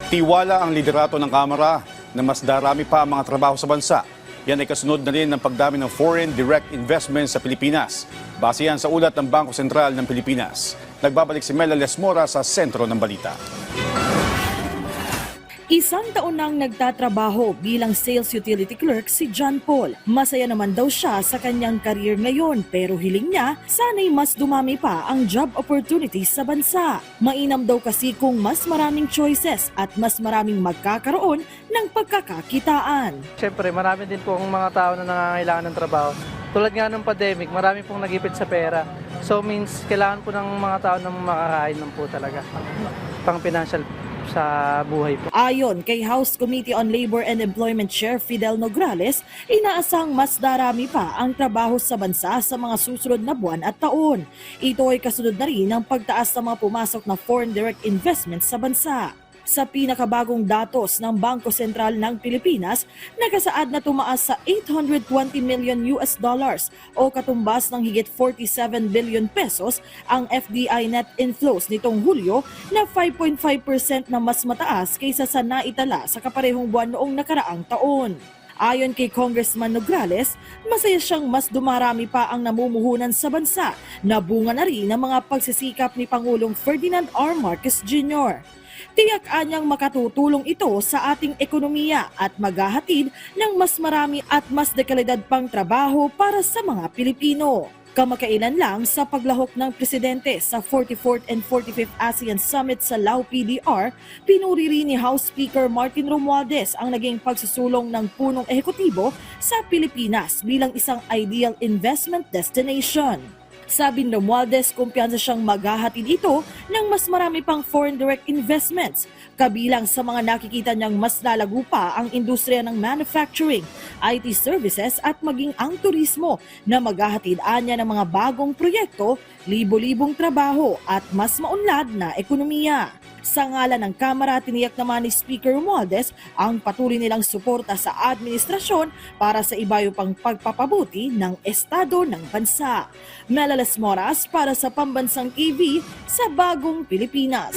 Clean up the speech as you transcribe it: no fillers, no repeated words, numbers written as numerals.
Tiwala ang liderato ng Kamara na mas darami pa ang mga trabaho sa bansa. Yan ay kasunod na rin ng pagdami ng foreign direct investment sa Pilipinas. Base yan sa ulat ng Bangko Sentral ng Pilipinas. Nagbabalik si Mela Lesmora sa sentro ng balita. Isang taon nang nagtatrabaho bilang sales utility clerk si John Paul. Masaya naman daw siya sa kanyang career ngayon pero hiling niya sana'y mas dumami pa ang job opportunities sa bansa. Mainam daw kasi kung mas maraming choices at mas maraming magkakaroon ng pagkakakitaan. Siyempre, marami din po ang mga tao na nangangailangan ng trabaho. Tulad nga ng pandemic, marami pong nagipit sa pera. So means, kailangan po ng mga tao na makakain lang po talaga. Pang financial sa buhay po. Ayon kay House Committee on Labor and Employment Chair Fidel Nograles, inaasang mas darami pa ang trabaho sa bansa sa mga susunod na buwan at taon. Ito ay kasunod na rin ng pagtaas ng mga pumasok na foreign direct investments sa bansa. Sa pinakabagong datos ng Bangko Sentral ng Pilipinas, nakasaad na tumaas sa 820 million US dollars o katumbas ng higit 47 billion pesos ang FDI net inflows nitong Hulyo na 5.5% na mas mataas kaysa sa naitala sa kaparehong buwan noong nakaraang taon. Ayon kay Congressman Nograles, masaya siyang mas dumarami pa ang namumuhunan sa bansa na bunga na rin ng mga pagsisikap ni Pangulong Ferdinand R. Marcos Jr. Tiyak anyang makatutulong ito sa ating ekonomiya at maghahatid ng mas marami at mas dekalidad pang trabaho para sa mga Pilipino. Kamakailan lang sa paglahok ng presidente sa 44th and 45th ASEAN Summit sa Lao PDR, pinuri rin ni House Speaker Martin Romualdez ang naging pagsusulong ng punong ehekutibo sa Pilipinas bilang isang ideal investment destination. Sabi ni Romualdez, kumpiyansa siyang maghahatid ito ng mas marami pang foreign direct investments, kabilang sa mga nakikita niyang mas lalago pa ang industriya ng manufacturing, IT services at maging ang turismo na maghahatid anya ng mga bagong proyekto, libo-libong trabaho at mas maunlad na ekonomiya. Sa ngalan ng Kamara, tiniyak naman ni Speaker Romualdez ang patuloy nilang suporta sa administrasyon para sa ibayo pang pagpapabuti ng estado ng bansa. Mela Lesmora para sa Pambansang TV sa Bagong Pilipinas.